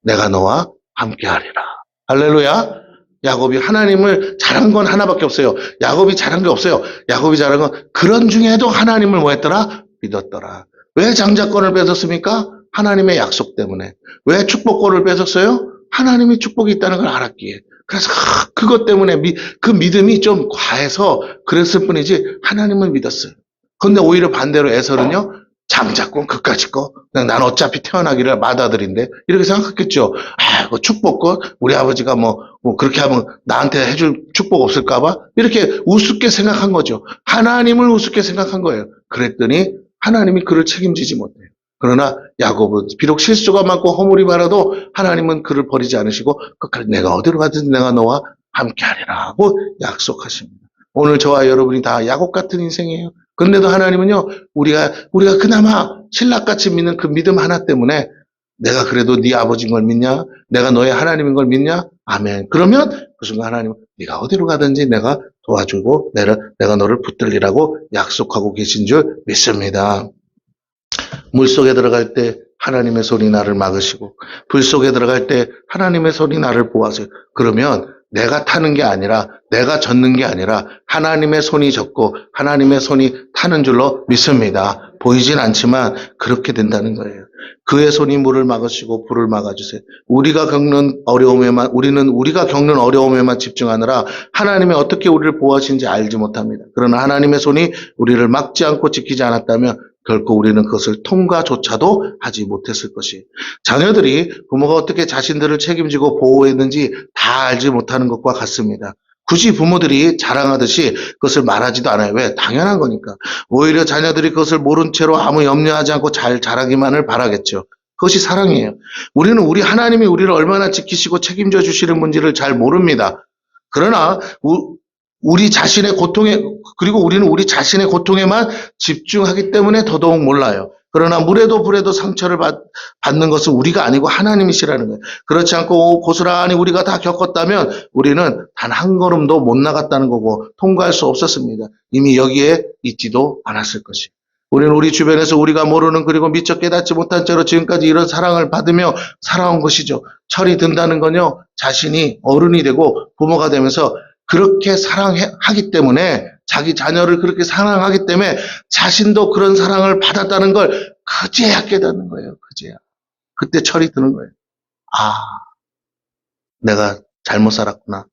내가 너와 함께하리라. 할렐루야. 야곱이 하나님을 잘한 건 하나밖에 없어요. 야곱이 잘한 게 없어요. 야곱이 잘한 건 그런 중에도 하나님을 뭐 했더라? 믿었더라. 왜 장자권을 뺏었습니까? 하나님의 약속 때문에. 왜 축복권을 뺏었어요? 하나님이 축복이 있다는 걸 알았기에. 그래서 그것 때문에 그 믿음이 좀 과해서 그랬을 뿐이지 하나님을 믿었어요. 그런데 오히려 반대로 에서는요. 장자권 그까짓 거 그냥 난 어차피 태어나기를 맏아들인데 이렇게 생각했겠죠. 그 축복권 우리 아버지가 뭐 그렇게 하면 나한테 해줄 축복 없을까봐 이렇게 우습게 생각한 거죠. 하나님을 우습게 생각한 거예요. 그랬더니 하나님이 그를 책임지지 못해요. 그러나 야곱은 비록 실수가 많고 허물이 많아도 하나님은 그를 버리지 않으시고 끝까지 내가 어디로 가든지 내가 너와 함께하리라 하고 약속하십니다. 오늘 저와 여러분이 다 야곱 같은 인생이에요. 그런데도 하나님은요, 우리가 그나마 신락같이 믿는 그 믿음 하나 때문에 내가 그래도 네 아버지인 걸 믿냐? 내가 너의 하나님인 걸 믿냐? 아멘. 그러면 그 순간 하나님은 네가 어디로 가든지 내가 도와주고 내가 너를 붙들리라고 약속하고 계신 줄 믿습니다. 물속에 들어갈 때 하나님의 손이 나를 막으시고 불 속에 들어갈 때 하나님의 손이 나를 보호하세요. 그러면 내가 타는 게 아니라 내가 젓는 게 아니라 하나님의 손이 젓고 하나님의 손이 타는 줄로 믿습니다. 보이진 않지만 그렇게 된다는 거예요. 그의 손이 물을 막으시고 불을 막아주세요. 우리가 겪는 어려움에만 집중하느라 하나님이 어떻게 우리를 보호하시는지 알지 못합니다. 그러나 하나님의 손이 우리를 막지 않고 지키지 않았다면 결코 우리는 그것을 통과조차도 하지 못했을 것이에요. 자녀들이 부모가 어떻게 자신들을 책임지고 보호했는지 다 알지 못하는 것과 같습니다. 굳이 부모들이 자랑하듯이 그것을 말하지도 않아요. 왜? 당연한 거니까. 오히려 자녀들이 그것을 모른 채로 아무 염려하지 않고 잘 자라기만을 바라겠죠. 그것이 사랑이에요. 우리는 하나님이 우리를 얼마나 지키시고 책임져 주시는 분지를 잘 모릅니다. 그러나 우리 자신의 고통에 그리고 우리는 우리 자신의 고통에만 집중하기 때문에 더더욱 몰라요. 그러나 물에도 불에도 상처를 받는 것은 우리가 아니고 하나님이시라는 거예요. 그렇지 않고 고스란히 우리가 다 겪었다면 우리는 단 한 걸음도 못 나갔다는 거고 통과할 수 없었습니다. 이미 여기에 있지도 않았을 것이에요. 우리는 우리 주변에서 우리가 모르는 그리고 미처 깨닫지 못한 채로 지금까지 이런 사랑을 받으며 살아온 것이죠. 철이 든다는 건요. 자신이 어른이 되고 부모가 되면서 그렇게 사랑하기 때문에 자기 자녀를 그렇게 사랑하기 때문에 자신도 그런 사랑을 받았다는 걸 그제야 깨닫는 거예요. 그제야. 그때 철이 드는 거예요. 내가 잘못 살았구나.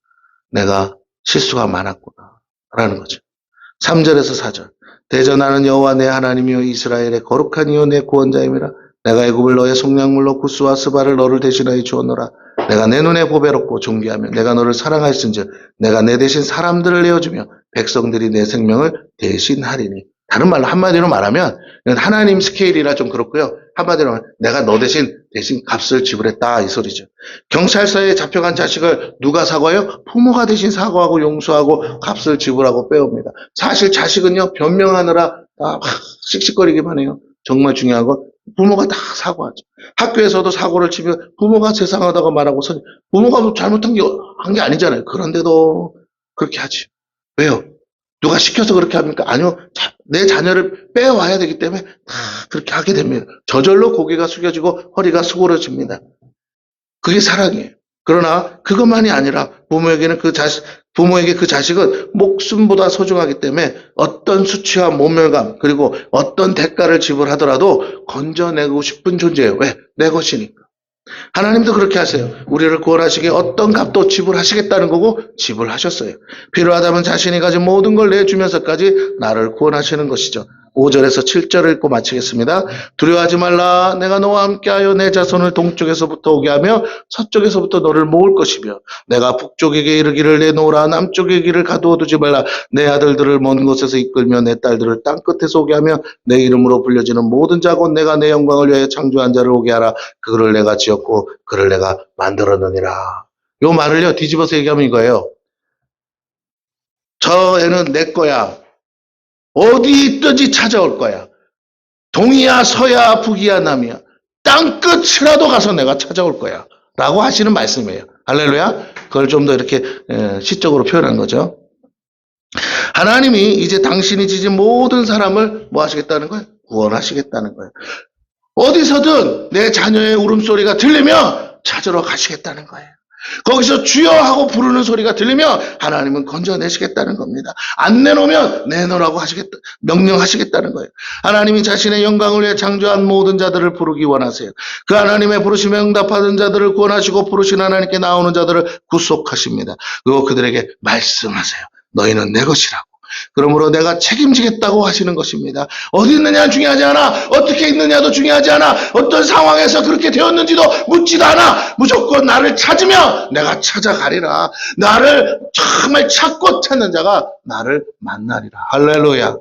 내가 실수가 많았구나. 라는 거죠. 3절에서 4절. 대전하는 여호와 내 하나님이여 이스라엘의 거룩한 이여 내 구원자임이라. 내가 애굽을 너의 속량물로 구스와 스바를 너를 대신하여 주었노라. 내가 내 눈에 보배롭고 존귀하며 내가 너를 사랑하였은즉 내가 내 대신 사람들을 내어주며 백성들이 내 생명을 대신하리니. 다른 말로 한마디로 말하면 이건 하나님 스케일이라 좀 그렇고요. 한마디로 말하면 내가 너 대신 값을 지불했다 이 소리죠. 경찰서에 잡혀간 자식을 누가 사과해요? 부모가 대신 사과하고 용서하고 값을 지불하고 빼옵니다. 사실 자식은요 변명하느라 막 씩씩거리기만 해요. 정말 중요한 건 부모가 다 사과하죠. 학교에서도 사고를 치면 부모가 세상하다고 말하고 부모가 뭐 잘못한 게 한 게 아니잖아요. 그런데도 그렇게 하지. 왜요? 누가 시켜서 그렇게 합니까? 아니요. 내 자녀를 빼와야 되기 때문에 다 그렇게 하게 됩니다. 저절로 고개가 숙여지고 허리가 수그러집니다. 그게 사랑이에요. 그러나 그것만이 아니라 부모에게 그 자식은 목숨보다 소중하기 때문에 어떤 수치와 모멸감 그리고 어떤 대가를 지불하더라도 건져내고 싶은 존재예요. 왜? 내 것이니까. 하나님도 그렇게 하세요. 우리를 구원하시기에 어떤 값도 지불하시겠다는 거고 지불하셨어요. 필요하다면 자신이 가진 모든 걸 내주면서까지 나를 구원하시는 것이죠. 5절에서 7절을 읽고 마치겠습니다. 두려워하지 말라. 내가 너와 함께하여 내 자손을 동쪽에서부터 오게 하며 서쪽에서부터 너를 모을 것이며 내가 북쪽에게 이르기를 내놓으라. 남쪽의 길을 가두어 두지 말라. 내 아들들을 먼 곳에서 이끌며 내 딸들을 땅끝에서 오게 하며 내 이름으로 불려지는 모든 자 곧 내가 내 영광을 위하여 창조한 자를 오게 하라. 그를 내가 지었고 그를 내가 만들었느니라. 요 말을요 뒤집어서 얘기하면 이거예요. 저 애는 내 거야. 어디 있든지 찾아올 거야. 동이야 서야 북이야 남이야. 땅끝이라도 가서 내가 찾아올 거야. 라고 하시는 말씀이에요. 할렐루야. 그걸 좀 더 이렇게 시적으로 표현한 거죠. 하나님이 이제 당신이 지진 모든 사람을 뭐 하시겠다는 거예요? 구원하시겠다는 거예요. 어디서든 내 자녀의 울음소리가 들리면 찾으러 가시겠다는 거예요. 거기서 주여 하고 부르는 소리가 들리면 하나님은 건져내시겠다는 겁니다. 안 내놓으면 내놓으라고 명령하시겠다는 거예요. 하나님이 자신의 영광을 위해 창조한 모든 자들을 부르기 원하세요. 그 하나님의 부르심에 응답하는 자들을 구원하시고 부르신 하나님께 나오는 자들을 구속하십니다. 그리고 그들에게 말씀하세요. 너희는 내 것이라고. 그러므로 내가 책임지겠다고 하시는 것입니다. 어디 있느냐는 중요하지 않아. 어떻게 있느냐도 중요하지 않아. 어떤 상황에서 그렇게 되었는지도 묻지도 않아. 무조건 나를 찾으면 내가 찾아가리라. 나를 정말 찾고 찾는 자가 나를 만나리라. 할렐루야.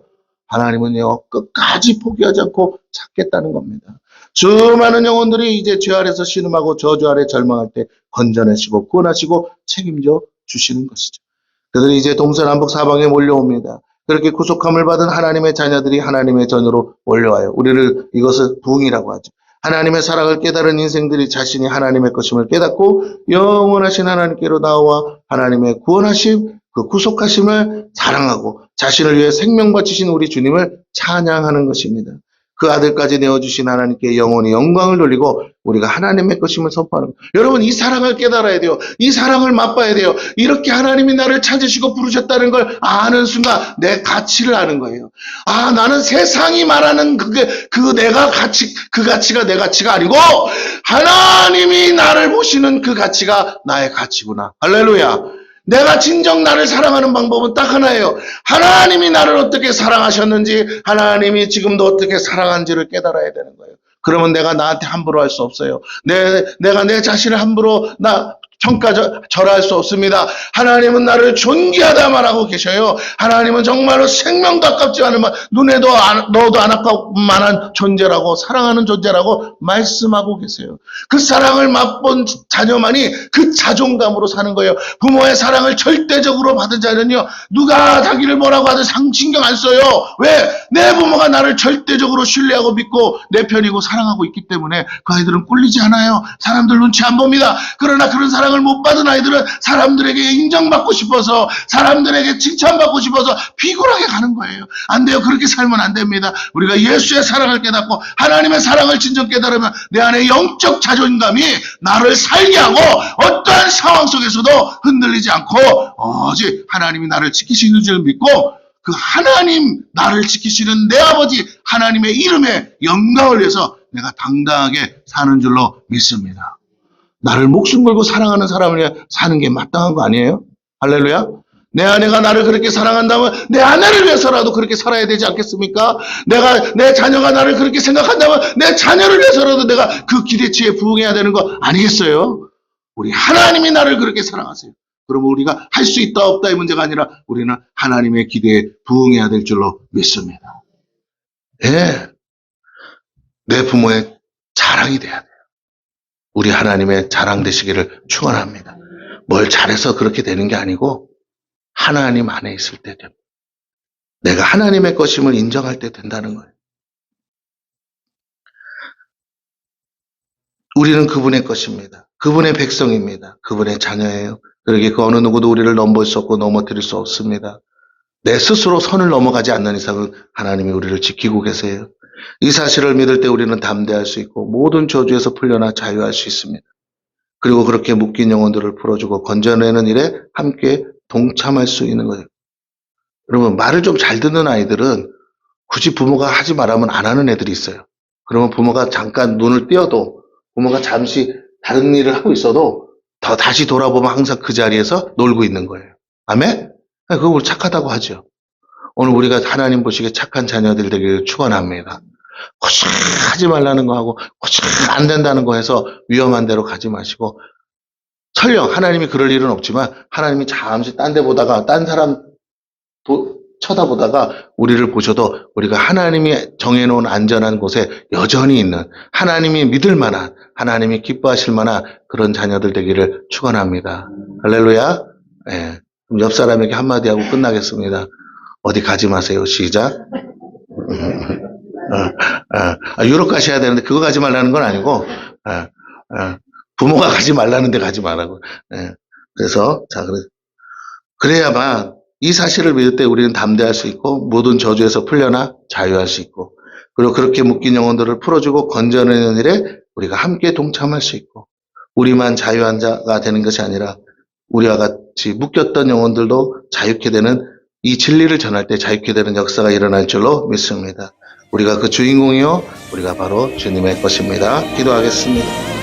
하나님은요 끝까지 포기하지 않고 찾겠다는 겁니다. 수많은 영혼들이 이제 죄 아래서 신음하고 저주 아래 절망할 때 건져내시고 구원하시고 책임져 주시는 것이죠. 그들이 이제 동서남북 사방에 몰려옵니다. 그렇게 구속함을 받은 하나님의 자녀들이 하나님의 전으로 몰려와요. 우리를 이것을 부흥이라고 하죠. 하나님의 사랑을 깨달은 인생들이 자신이 하나님의 것임을 깨닫고 영원하신 하나님께로 나와 하나님의 구원하심, 그 구속하심을 사랑하고 자신을 위해 생명 바치신 우리 주님을 찬양하는 것입니다. 그 아들까지 내어주신 하나님께 영원히 영광을 돌리고 우리가 하나님의 것임을 선포하는 거예요. 여러분 이 사랑을 깨달아야 돼요. 이 사랑을 맛봐야 돼요. 이렇게 하나님이 나를 찾으시고 부르셨다는 걸 아는 순간 내 가치를 아는 거예요. 아 나는 세상이 말하는 그 가치가 내 가치가 아니고 하나님이 나를 보시는 그 가치가 나의 가치구나. 할렐루야. 내가 진정 나를 사랑하는 방법은 딱 하나예요. 하나님이 나를 어떻게 사랑하셨는지 하나님이 지금도 어떻게 사랑한지를 깨달아야 되는 거예요. 그러면 내가 나한테 함부로 할 수 없어요. 내가 내 자신을 함부로 절하할 수 없습니다. 하나님은 나를 존귀하다 말하고 계셔요. 하나님은 정말로 생명도 아깝지 않은 눈에도 넣어도 안 아까울 만한 존재라고 사랑하는 존재라고 말씀하고 계세요. 그 사랑을 맛본 자녀만이 그 자존감으로 사는 거예요. 부모의 사랑을 절대적으로 받은 자는요. 누가 자기를 뭐라고 하든 신경 안 써요. 왜? 내 부모가 나를 절대적으로 신뢰하고 믿고 내 편이고 사랑하고 있기 때문에 그 아이들은 꿀리지 않아요. 사람들 눈치 안 봅니다. 그러나 그런 사랑을 못 받은 아이들은 사람들에게 인정받고 싶어서 사람들에게 칭찬받고 싶어서 비굴하게 가는 거예요. 안 돼요. 그렇게 살면 안 됩니다. 우리가 예수의 사랑을 깨닫고 하나님의 사랑을 진정 깨달으면 내 안에 영적 자존감이 나를 살게 하고 어떠한 상황 속에서도 흔들리지 않고 오직 하나님이 나를 지키시는 줄 믿고 그 하나님 나를 지키시는 내 아버지 하나님의 이름에 영광을 위해서 내가 당당하게 사는 줄로 믿습니다. 나를 목숨 걸고 사랑하는 사람을 위해 사는 게 마땅한 거 아니에요? 할렐루야. 내 아내가 나를 그렇게 사랑한다면 내 아내를 위해서라도 그렇게 살아야 되지 않겠습니까? 내 자녀가 나를 그렇게 생각한다면 내 자녀를 위해서라도 내가 그 기대치에 부응해야 되는 거 아니겠어요? 우리 하나님이 나를 그렇게 사랑하세요. 그러면 우리가 할 수 있다 없다의 문제가 아니라 우리는 하나님의 기대에 부응해야 될 줄로 믿습니다. 예, 내 부모의 자랑이 돼야 돼요. 우리 하나님의 자랑 되시기를 축원합니다. 뭘 잘해서 그렇게 되는 게 아니고 하나님 안에 있을 때 됩니다. 내가 하나님의 것임을 인정할 때 된다는 거예요. 우리는 그분의 것입니다. 그분의 백성입니다. 그분의 자녀예요. 그러기에 그 어느 누구도 우리를 넘볼 수 없고 넘어뜨릴 수 없습니다. 내 스스로 선을 넘어가지 않는 이상은 하나님이 우리를 지키고 계세요. 이 사실을 믿을 때 우리는 담대할 수 있고 모든 저주에서 풀려나 자유할 수 있습니다. 그리고 그렇게 묶인 영혼들을 풀어주고 건져내는 일에 함께 동참할 수 있는 거예요. 여러분, 말을 좀 잘 듣는 아이들은 굳이 부모가 하지 말라면 안 하는 애들이 있어요. 그러면 부모가 잠깐 눈을 띄어도 부모가 잠시 다른 일을 하고 있어도 더 다시 돌아보면 항상 그 자리에서 놀고 있는 거예요. 아멘? 그걸 착하다고 하죠. 오늘 우리가 하나님 보시기에 착한 자녀들 되기를 축원합니다. 호시 하지 말라는 거 하고 호시 안 된다는 거 해서 위험한 데로 가지 마시고 설령 하나님이 그럴 일은 없지만 하나님이 잠시 딴 데 보다가 딴 사람 쳐다보다가 우리를 보셔도 우리가 하나님이 정해놓은 안전한 곳에 여전히 있는 하나님이 믿을 만한 하나님이 기뻐하실 만한 그런 자녀들 되기를 축원합니다. 할렐루야. 예. 그럼 옆 사람에게 한마디 하고 끝나겠습니다. 어디 가지 마세요. 시작. 유럽 가셔야 되는데 그거 가지 말라는 건 아니고 부모가 가지 말라는 데 가지 말라고. 예. 그래서 자 그래야만 이 사실을 믿을 때 우리는 담대할 수 있고 모든 저주에서 풀려나 자유할 수 있고 그리고 그렇게 묶인 영혼들을 풀어주고 건져내는 일에 우리가 함께 동참할 수 있고 우리만 자유한 자가 되는 것이 아니라 우리와 같이 묶였던 영혼들도 자유케 되는 이 진리를 전할 때 자유케 되는 역사가 일어날 줄로 믿습니다. 우리가 그 주인공이요 우리가 바로 주님의 것입니다. 기도하겠습니다.